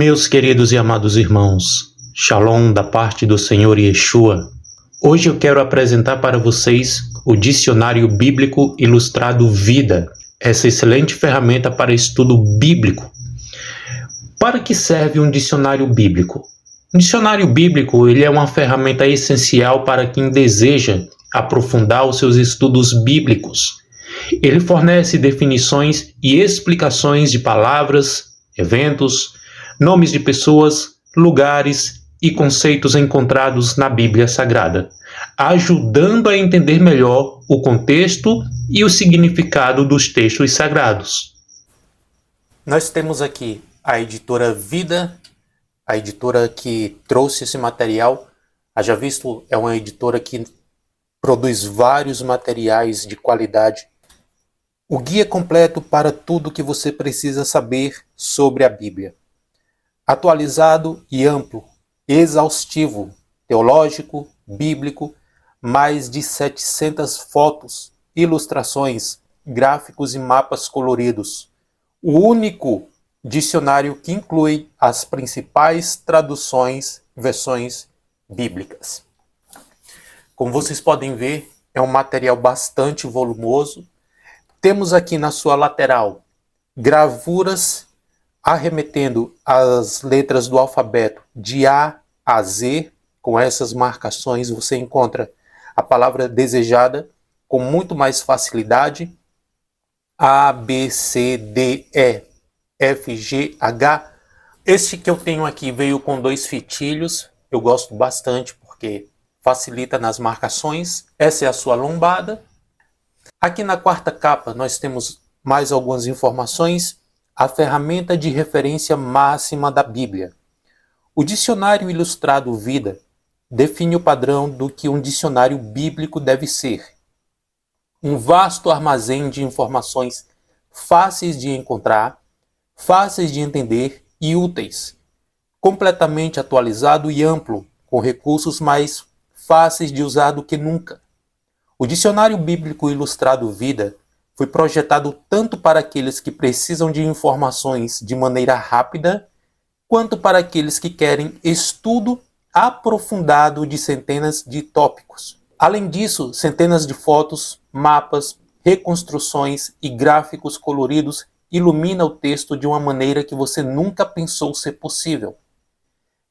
Meus queridos e amados irmãos, Shalom da parte do Senhor Yeshua. Hoje eu quero apresentar para vocês o Dicionário Bíblico Ilustrado Vida, essa excelente ferramenta para estudo bíblico. Para que serve um dicionário bíblico? Um dicionário bíblico ele é uma ferramenta essencial para quem deseja aprofundar os seus estudos bíblicos. Ele fornece definições e explicações de palavras, eventos, nomes de pessoas, lugares e conceitos encontrados na Bíblia Sagrada, ajudando a entender melhor o contexto e o significado dos textos sagrados. Nós temos aqui a editora Vida, a editora que trouxe esse material. Haja visto, é uma editora que produz vários materiais de qualidade. O guia completo para tudo que você precisa saber sobre a Bíblia. Atualizado e amplo, exaustivo, teológico, bíblico, mais de 700 fotos, ilustrações, gráficos e mapas coloridos. O único dicionário que inclui as principais traduções, versões bíblicas. Como vocês podem ver, é um material bastante volumoso. Temos aqui na sua lateral gravuras arremetendo as letras do alfabeto de A a Z. Com essas marcações você encontra a palavra desejada com muito mais facilidade. A, B, C, D, E, F, G, H. Este que eu tenho aqui veio com 2 fitilhos. Eu gosto bastante porque facilita nas marcações. Essa é a sua lombada. Aqui na quarta capa nós temos mais algumas informações. A ferramenta de referência máxima da Bíblia. O Dicionário Ilustrado Vida define o padrão do que um dicionário bíblico deve ser. Um vasto armazém de informações fáceis de encontrar, fáceis de entender e úteis. Completamente atualizado e amplo, com recursos mais fáceis de usar do que nunca. O Dicionário Bíblico Ilustrado Vida foi projetado tanto para aqueles que precisam de informações de maneira rápida, quanto para aqueles que querem estudo aprofundado de centenas de tópicos. Além disso, centenas de fotos, mapas, reconstruções e gráficos coloridos iluminam o texto de uma maneira que você nunca pensou ser possível.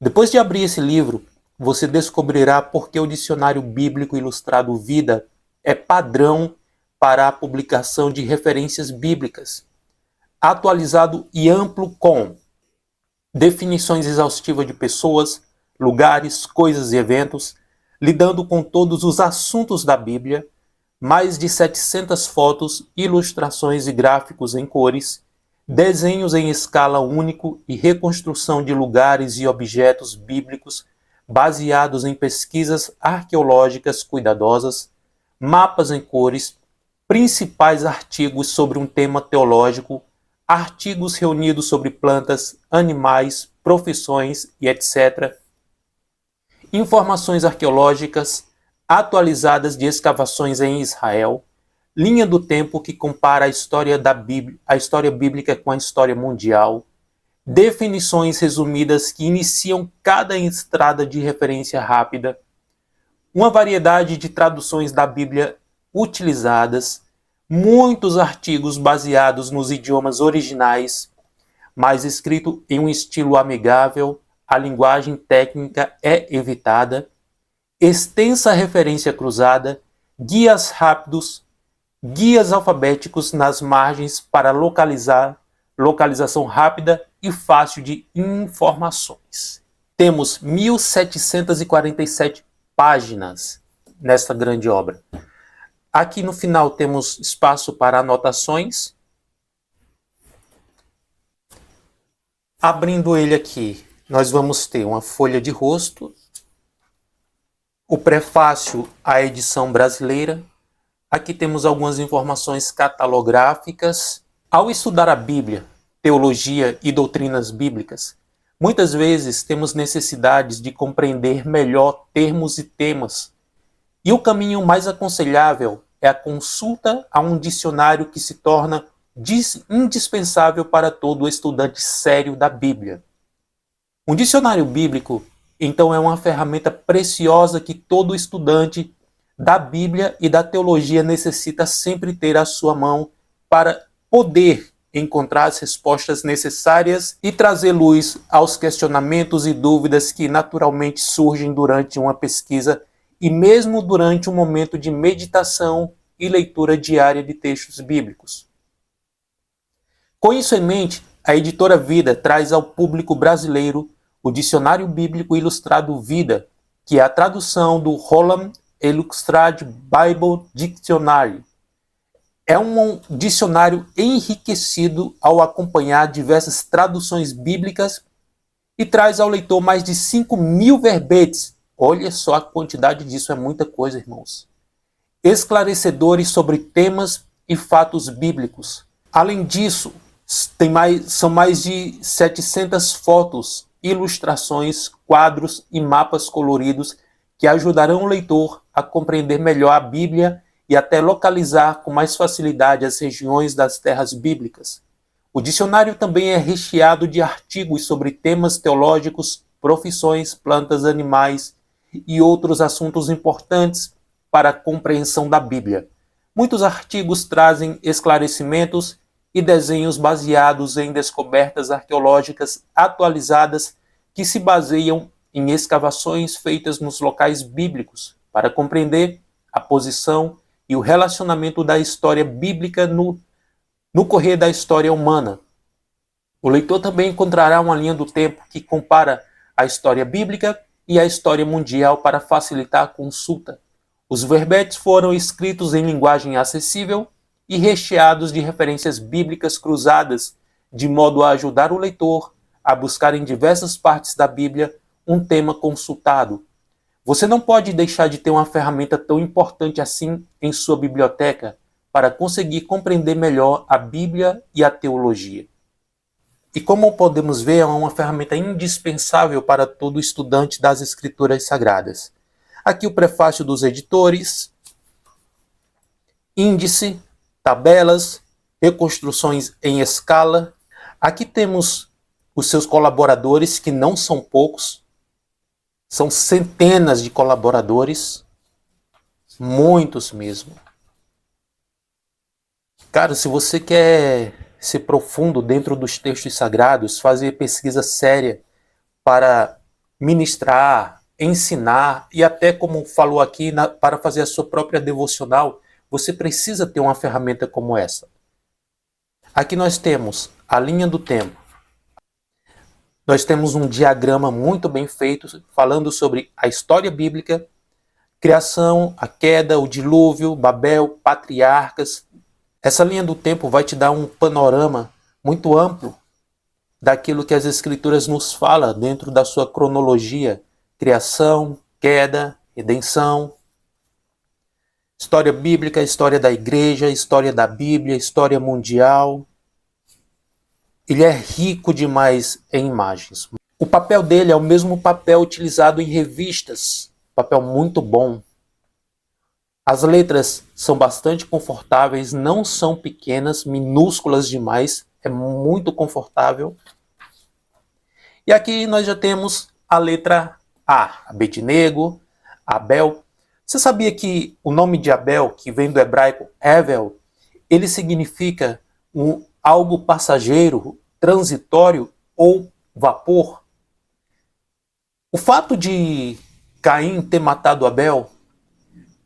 Depois de abrir esse livro, você descobrirá por que o Dicionário Bíblico Ilustrado Vida é padrão para a publicação de referências bíblicas, atualizado e amplo com definições exaustivas de pessoas, lugares, coisas e eventos, lidando com todos os assuntos da Bíblia, mais de 700 fotos, ilustrações e gráficos em cores, desenhos em escala único e reconstrução de lugares e objetos bíblicos baseados em pesquisas arqueológicas cuidadosas, mapas em cores, principais artigos sobre um tema teológico, artigos reunidos sobre plantas, animais, profissões e etc. Informações arqueológicas atualizadas de escavações em Israel, linha do tempo que compara a história da Bíblia, a história bíblica com a história mundial, definições resumidas que iniciam cada entrada de referência rápida, uma variedade de traduções da Bíblia utilizadas, muitos artigos baseados nos idiomas originais, mas escrito em um estilo amigável, a linguagem técnica é evitada, extensa referência cruzada, guias rápidos, guias alfabéticos nas margens para localização rápida e fácil de informações. Temos 1747 páginas nesta grande obra. Aqui no final temos espaço para anotações. Abrindo ele aqui, nós vamos ter uma folha de rosto, o prefácio à edição brasileira. Aqui temos algumas informações catalográficas. Ao estudar a Bíblia, teologia e doutrinas bíblicas, muitas vezes temos necessidades de compreender melhor termos e temas. E o caminho mais aconselhável é a consulta a um dicionário que se torna indispensável para todo estudante sério da Bíblia. Um dicionário bíblico, então, é uma ferramenta preciosa que todo estudante da Bíblia e da teologia necessita sempre ter à sua mão para poder encontrar as respostas necessárias e trazer luz aos questionamentos e dúvidas que naturalmente surgem durante uma pesquisa e mesmo durante um momento de meditação e leitura diária de textos bíblicos. Com isso em mente, a editora Vida traz ao público brasileiro o Dicionário Bíblico Ilustrado Vida, que é a tradução do Holland Illustrated Bible Dictionary. É um dicionário enriquecido ao acompanhar diversas traduções bíblicas e traz ao leitor mais de 5.000 verbetes. Olha só a quantidade disso, é muita coisa, irmãos. Esclarecedores sobre temas e fatos bíblicos. Além disso, são mais de 700 fotos, ilustrações, quadros e mapas coloridos que ajudarão o leitor a compreender melhor a Bíblia e até localizar com mais facilidade as regiões das terras bíblicas. O dicionário também é recheado de artigos sobre temas teológicos, profissões, plantas, animais e outros assuntos importantes para a compreensão da Bíblia. Muitos artigos trazem esclarecimentos e desenhos baseados em descobertas arqueológicas atualizadas que se baseiam em escavações feitas nos locais bíblicos para compreender a posição e o relacionamento da história bíblica no correr da história humana. O leitor também encontrará uma linha do tempo que compara a história bíblica e a história mundial para facilitar a consulta. Os verbetes foram escritos em linguagem acessível e recheados de referências bíblicas cruzadas, de modo a ajudar o leitor a buscar em diversas partes da Bíblia um tema consultado. Você não pode deixar de ter uma ferramenta tão importante assim em sua biblioteca para conseguir compreender melhor a Bíblia e a teologia. E como podemos ver, é uma ferramenta indispensável para todo estudante das Escrituras Sagradas. Aqui o prefácio dos editores, índice, tabelas, reconstruções em escala. Aqui temos os seus colaboradores, que não são poucos, são centenas de colaboradores, muitos mesmo. Cara, se você quer ser profundo dentro dos textos sagrados, fazer pesquisa séria para ministrar, ensinar e até, como falou aqui, para fazer a sua própria devocional, você precisa ter uma ferramenta como essa. Aqui nós temos a linha do tempo. Nós temos um diagrama muito bem feito, falando sobre a história bíblica, criação, a queda, o dilúvio, Babel, patriarcas. Essa linha do tempo vai te dar um panorama muito amplo daquilo que as Escrituras nos falam dentro da sua cronologia. Criação, queda, redenção, história bíblica, história da igreja, história da Bíblia, história mundial. Ele é rico demais em imagens. O papel dele é o mesmo papel utilizado em revistas, papel muito bom. As letras são bastante confortáveis, não são pequenas, minúsculas demais, é muito confortável. E aqui nós já temos a letra A, Abednego, Abel. Você sabia que o nome de Abel, que vem do hebraico Hevel, ele significa algo passageiro, transitório ou vapor? O fato de Caim ter matado Abel,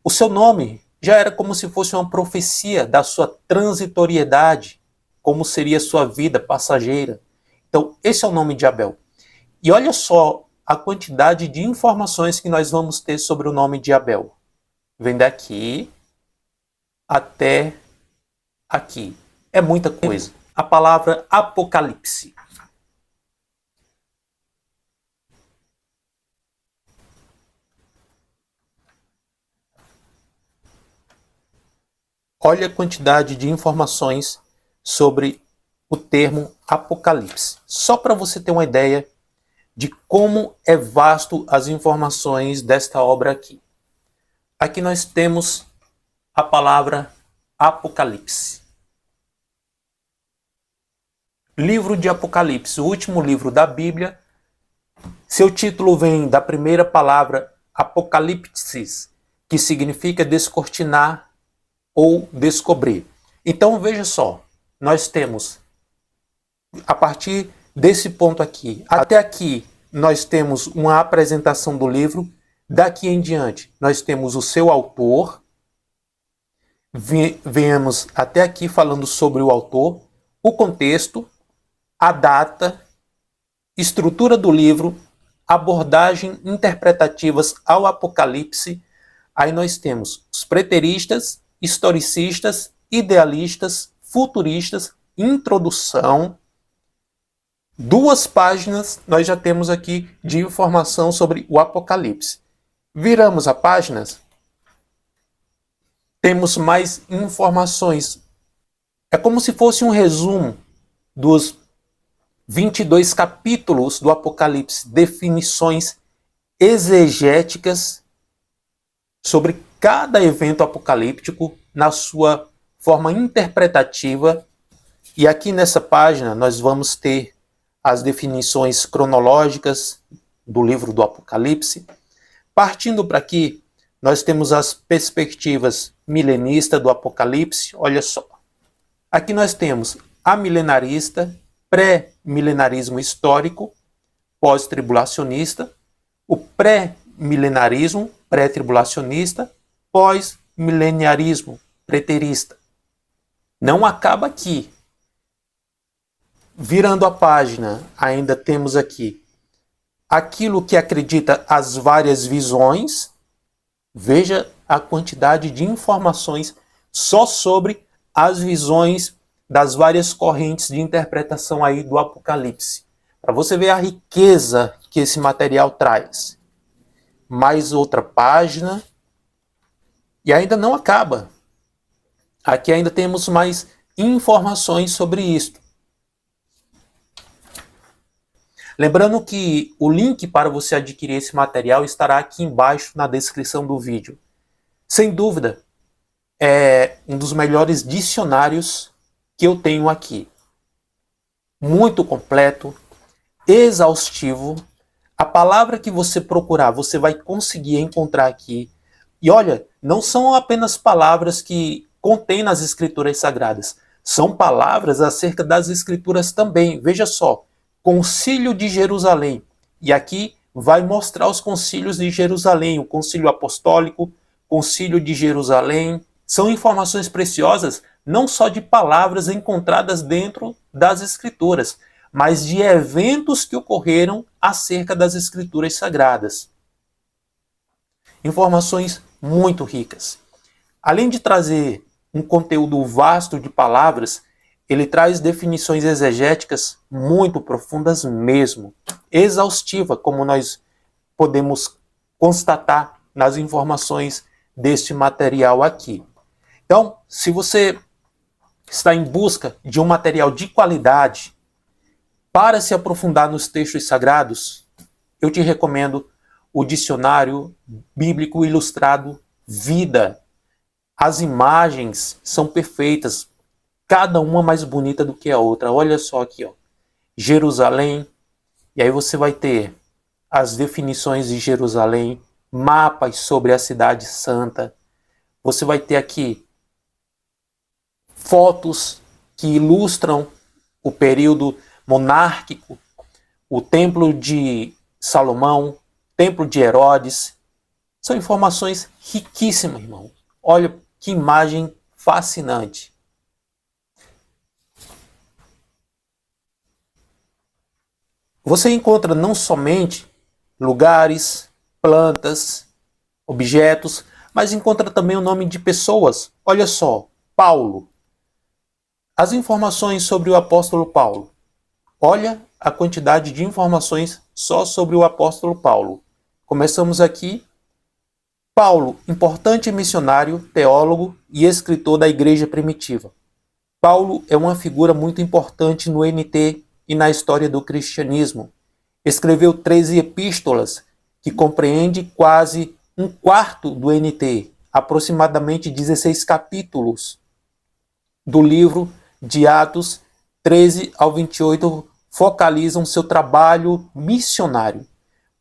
o seu nome já era como se fosse uma profecia da sua transitoriedade, como seria sua vida passageira. Então, esse é o nome de Abel. E olha só a quantidade de informações que nós vamos ter sobre o nome de Abel. Vem daqui até aqui. É muita coisa. A palavra Apocalipse. Olha a quantidade de informações sobre o termo Apocalipse. Só para você ter uma ideia de como é vasto as informações desta obra aqui. Aqui nós temos a palavra Apocalipse. Livro de Apocalipse, o último livro da Bíblia, Seu título vem da primeira palavra apocalipsis, que significa descortinar ou descobrir. Então veja só, nós temos, a partir desse ponto aqui, até aqui, nós temos uma apresentação do livro. Daqui em diante, nós temos o seu autor. Venhamos até aqui falando sobre o autor, o contexto, a data, estrutura do livro, abordagem interpretativas ao Apocalipse. Aí nós temos os preteristas, historicistas, idealistas, futuristas, introdução. 2 páginas nós já temos aqui de informação sobre o Apocalipse. Viramos a páginas, temos mais informações. É como se fosse um resumo dos 22 capítulos do Apocalipse, definições exegéticas sobre cada evento apocalíptico na sua forma interpretativa. E aqui nessa página nós vamos ter as definições cronológicas do livro do Apocalipse. Partindo para aqui, nós temos as perspectivas milenistas do Apocalipse. Olha só. Aqui nós temos a milenarista, pré-milenarismo histórico, pós-tribulacionista, o pré-milenarismo, pré-tribulacionista, pós-mileniarismo, preterista. Não acaba aqui. Virando a página, ainda temos aqui aquilo que acredita as várias visões. Veja a quantidade de informações só sobre as visões das várias correntes de interpretação aí do Apocalipse. Para você ver a riqueza que esse material traz. Mais outra página. E ainda não acaba. Aqui ainda temos mais informações sobre isto. Lembrando que o link para você adquirir esse material estará aqui embaixo na descrição do vídeo. Sem dúvida, é um dos melhores dicionários que eu tenho aqui. Muito completo, exaustivo. A palavra que você procurar, você vai conseguir encontrar aqui. E olha, não são apenas palavras que contém nas Escrituras Sagradas. São palavras acerca das Escrituras também. Veja só. Concílio de Jerusalém. E aqui vai mostrar os concílios de Jerusalém, o concílio apostólico, concílio de Jerusalém. São informações preciosas, não só de palavras encontradas dentro das Escrituras, mas de eventos que ocorreram acerca das Escrituras Sagradas. Informações muito ricas. Além de trazer um conteúdo vasto de palavras, ele traz definições exegéticas muito profundas mesmo, exaustiva, como nós podemos constatar nas informações deste material aqui. Então, se você está em busca de um material de qualidade para se aprofundar nos textos sagrados, eu te recomendo o Dicionário Bíblico Ilustrado Vida. As imagens são perfeitas, cada uma mais bonita do que a outra. Olha só aqui, ó. Jerusalém. E aí você vai ter as definições de Jerusalém, mapas sobre a cidade santa. Você vai ter aqui fotos que ilustram o período monárquico, o templo de Salomão, templo de Herodes. São informações riquíssimas, irmão. Olha que imagem fascinante. Você encontra não somente lugares, plantas, objetos, mas encontra também o nome de pessoas. Olha só, Paulo. As informações sobre o apóstolo Paulo. Olha a quantidade de informações só sobre o apóstolo Paulo. Começamos aqui. Paulo, importante missionário, teólogo e escritor da igreja primitiva. Paulo é uma figura muito importante no NT e na história do cristianismo. Escreveu 13 epístolas, que compreende quase um quarto do NT, aproximadamente 16 capítulos do livro de Atos 13 ao 28 focalizam seu trabalho missionário.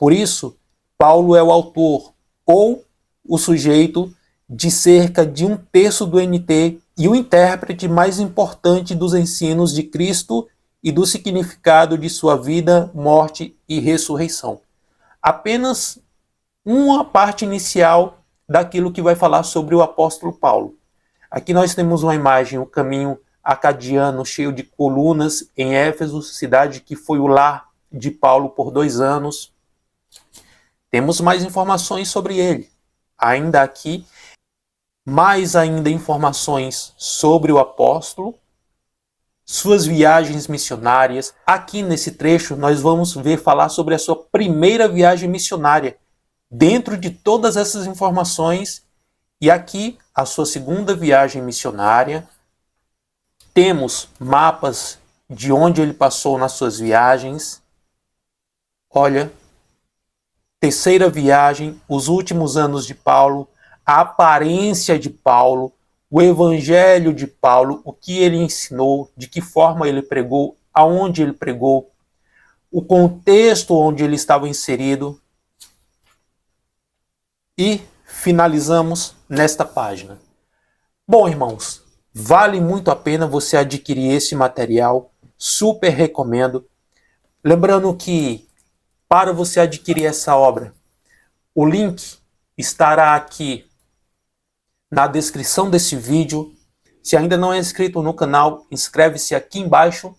Por isso, Paulo é o autor ou o sujeito de cerca de 1/3 do NT e o intérprete mais importante dos ensinos de Cristo e do significado de sua vida, morte e ressurreição. Apenas uma parte inicial daquilo que vai falar sobre o apóstolo Paulo. Aqui nós temos uma imagem, o caminho acadiano cheio de colunas em Éfeso, cidade que foi o lar de Paulo por 2 anos. Temos mais informações sobre ele. Ainda aqui, mais ainda informações sobre o apóstolo, suas viagens missionárias. Aqui nesse trecho nós vamos ver falar sobre a sua primeira viagem missionária. Dentro de todas essas informações, e aqui a sua segunda viagem missionária, temos mapas de onde ele passou nas suas viagens. Olha, terceira viagem, os últimos anos de Paulo, a aparência de Paulo, o evangelho de Paulo, o que ele ensinou, de que forma ele pregou, aonde ele pregou, o contexto onde ele estava inserido. E finalizamos nesta página. Bom, irmãos, vale muito a pena você adquirir esse material, super recomendo. Lembrando que para você adquirir essa obra, o link estará aqui na descrição desse vídeo. Se ainda não é inscrito no canal, inscreve-se aqui embaixo